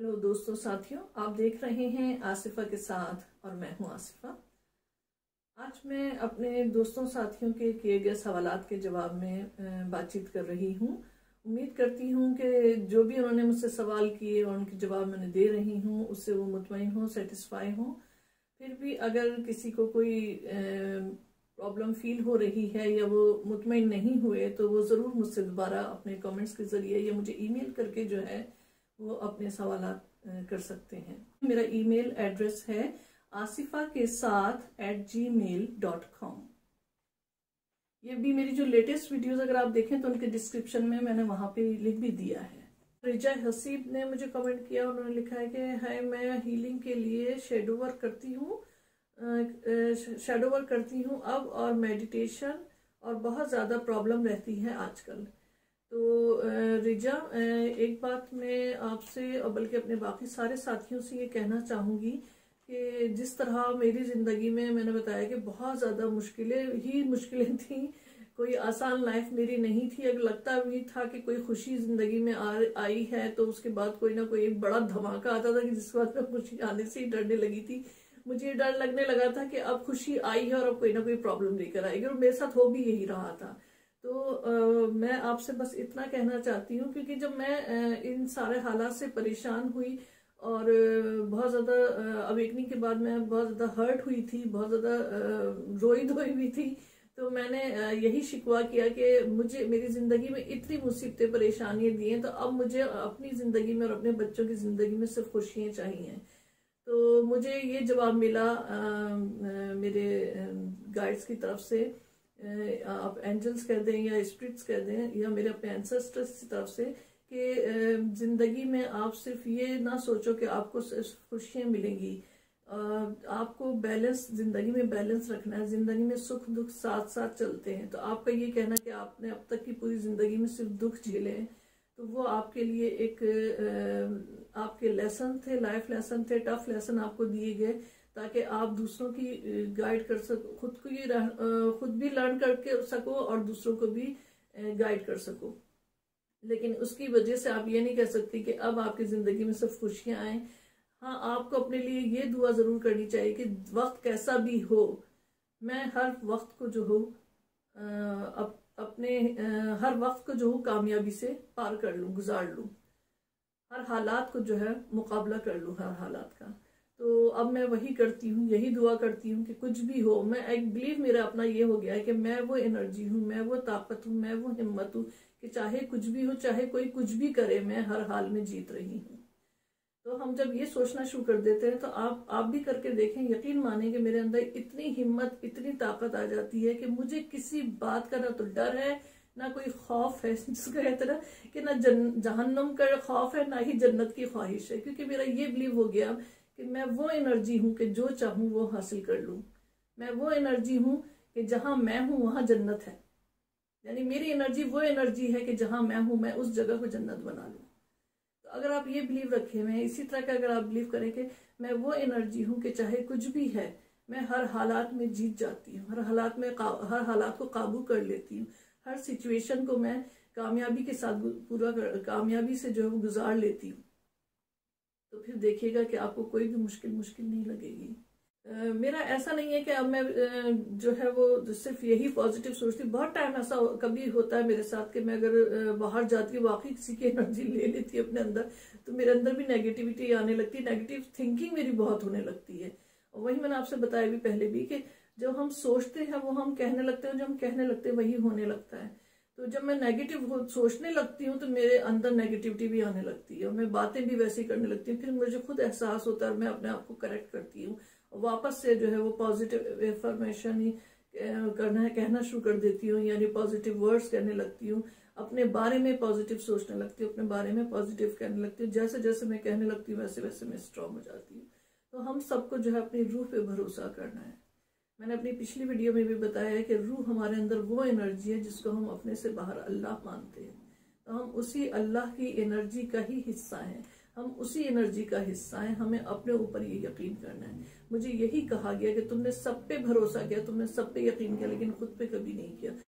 Hello दोस्तों साथियों, आप देख रहे हैं आसिफा के साथ और मैं हूं आसिफा। आज मैं अपने दोस्तों साथियों के किए गए सवालात के जवाब में बातचीत कर रही हूं। उम्मीद करती हूं कि जो भी उन्होंने मुझसे सवाल किए और उनके जवाब मैंने दे रही हूं उससे वो मुतमईन हो, सेटिस्फाई हो। फिर भी अगर किसी को कोई प्रॉब्लम फील हो रही है या वो मुतमईन नहीं हुए तो वो ज़रूर मुझसे दोबारा अपने कमेंट्स के ज़रिए या मुझे ईमेल करके जो है वो अपने सवालात कर सकते हैं। मेरा ईमेल एड्रेस है asifa.ke-sath@gmail.com। ये भी मेरी जो लेटेस्ट वीडियोस अगर आप देखें तो उनके डिस्क्रिप्शन में मैंने वहां पे लिंक भी दिया है। रिजा हसीब ने मुझे कमेंट किया, उन्होंने लिखा है कि हाय, मैं हीलिंग के लिए शेडो वर्क करती हूँ अब, और मेडिटेशन, और बहुत ज़्यादा प्रॉब्लम रहती है आजकल। तो रिजा, एक बात मैं आपसे और बल्कि अपने बाकी सारे साथियों से ये कहना चाहूँगी कि जिस तरह मेरी ज़िंदगी में मैंने बताया कि बहुत ज़्यादा मुश्किलें थी, कोई आसान लाइफ मेरी नहीं थी। अगर लगता भी था कि कोई खुशी ज़िंदगी में आई है तो उसके बाद कोई ना कोई एक बड़ा धमाका आता था कि जिसके बाद मैं खुशी आने से ही डरने लगी थी। मुझे डर लगने लगा था कि अब खुशी आई है और अब कोई ना कोई प्रॉब्लम लेकर आएगी, और मेरे साथ हो भी यही रहा था। तो मैं आपसे बस इतना कहना चाहती हूँ, क्योंकि जब मैं इन सारे हालात से परेशान हुई और बहुत ज़्यादा अवेकनिंग के बाद मैं बहुत ज़्यादा हर्ट हुई थी, बहुत ज़्यादा रोई धोई हुई थी, तो मैंने यही शिकवा किया कि मुझे मेरी ज़िंदगी में इतनी मुसीबतें परेशानियाँ दी हैं, तो अब मुझे अपनी ज़िंदगी में और अपने बच्चों की ज़िंदगी में सिर्फ खुशियाँ चाहिए। तो मुझे ये जवाब मिला मेरे गाइड्स की तरफ से, आप एंजल्स कह दें या स्पिरिट्स कह दें या मेरे अपने एंसेस्टर्स की तरफ से, कि जिंदगी में आप सिर्फ ये ना सोचो कि आपको सिर्फ खुशियां मिलेंगी। आपको बैलेंस, जिंदगी में बैलेंस रखना है। जिंदगी में सुख दुख साथ साथ चलते हैं। तो आपका ये कहना कि आपने अब तक की पूरी जिंदगी में सिर्फ दुख झेले हैं, तो वो आपके लिए एक आपके लेसन थे, लाइफ लेसन थे, टफ लेसन आपको दिए गए ताकि आप दूसरों की गाइड कर सको, खुद भी लर्न करके सको और दूसरों को भी गाइड कर सको। लेकिन उसकी वजह से आप ये नहीं कह सकती कि अब आपकी जिंदगी में सिर्फ खुशियां आए। हाँ, आपको अपने लिए ये दुआ जरूर करनी चाहिए कि वक्त कैसा भी हो, मैं हर वक्त को जो हो अपने हर वक्त को जो हो कामयाबी से पार कर लूं, गुजार लूं, हर हालात को जो है मुकाबला कर लूं, हर हालात का। तो अब मैं वही करती हूँ, यही दुआ करती हूँ कि कुछ भी हो, मैं एक बिलीव मेरा अपना ये हो गया है कि मैं वो एनर्जी हूँ, मैं वो ताकत हूँ, मैं वो हिम्मत हूँ कि चाहे कुछ भी हो, चाहे कोई कुछ भी करे, मैं हर हाल में जीत रही हूँ। तो हम जब ये सोचना शुरू कर देते हैं तो आप भी करके देखें, यकीन माने कि मेरे अंदर इतनी हिम्मत, इतनी ताकत आ जाती है कि मुझे किसी बात का ना तो डर है, ना कोई खौफ है, जिसको कहते हैं ना कि ना जहन्नुम का खौफ है, ना ही जन्नत की ख्वाहिश है। क्योंकि मेरा ये बिलीव हो गया कि मैं वो एनर्जी हूँ कि जो चाहूँ वो हासिल कर लूँ। मैं वो एनर्जी हूँ कि जहां मैं हूँ वहां जन्नत है। यानी मेरी एनर्जी वो एनर्जी है कि जहां मैं हूँ मैं उस जगह को जन्नत बना लूँ। तो अगर आप ये बिलीव रखें, मैं इसी तरह का अगर आप बिलीव करें कि मैं वो एनर्जी हूँ कि चाहे कुछ भी है, मैं हर हालात में जीत जाती हूँ, हर हालात को काबू कर लेती हूँ, हर सिचुएशन को मैं कामयाबी के साथ कामयाबी से जो है वो गुजार लेती हूँ, तो फिर देखिएगा कि आपको कोई भी मुश्किल नहीं लगेगी। मेरा ऐसा नहीं है कि अब मैं जो है वो सिर्फ यही पॉजिटिव सोचती। बहुत टाइम ऐसा कभी होता है मेरे साथ कि मैं अगर बाहर जाती हूँ, वाकई किसी की एनर्जी ले लेती है अपने अंदर, तो मेरे अंदर भी नेगेटिविटी आने लगती है, नेगेटिव थिंकिंग मेरी बहुत होने लगती है। और वही मैंने आपसे बताया भी पहले भी कि जो हम सोचते हैं वो हम कहने लगते हैं, जो हम कहने लगते हैं वही होने लगता है। तो जब मैं नेगेटिव सोचने लगती हूँ तो मेरे अंदर नेगेटिविटी भी आने लगती है और मैं बातें भी वैसे ही करने लगती हूँ। फिर मुझे खुद एहसास होता है, मैं अपने आप को करेक्ट करती हूँ, वापस से जो है वो पॉजिटिव इन्फॉर्मेशन ही कहना शुरू कर देती हूँ, यानी पॉजिटिव वर्ड्स कहने लगती हूँ, अपने बारे में पॉजिटिव सोचने लगती हूँ, अपने बारे में पॉजिटिव कहने लगती हूँ। जैसे जैसे मैं कहने लगती हूँ वैसे वैसे मैं स्ट्रांग हो जाती हूँ। तो हम सबको जो है अपनी रूह पे भरोसा करना है। मैंने अपनी पिछली वीडियो में भी बताया है कि रूह हमारे अंदर वो एनर्जी है जिसको हम अपने से बाहर अल्लाह मानते हैं। तो हम उसी अल्लाह की एनर्जी का ही हिस्सा हैं, हम उसी एनर्जी का हिस्सा हैं। हमें अपने ऊपर ये यकीन करना है। मुझे यही कहा गया कि तुमने सब पे भरोसा किया, तुमने सब पे यकीन किया, लेकिन खुद पे कभी नहीं किया।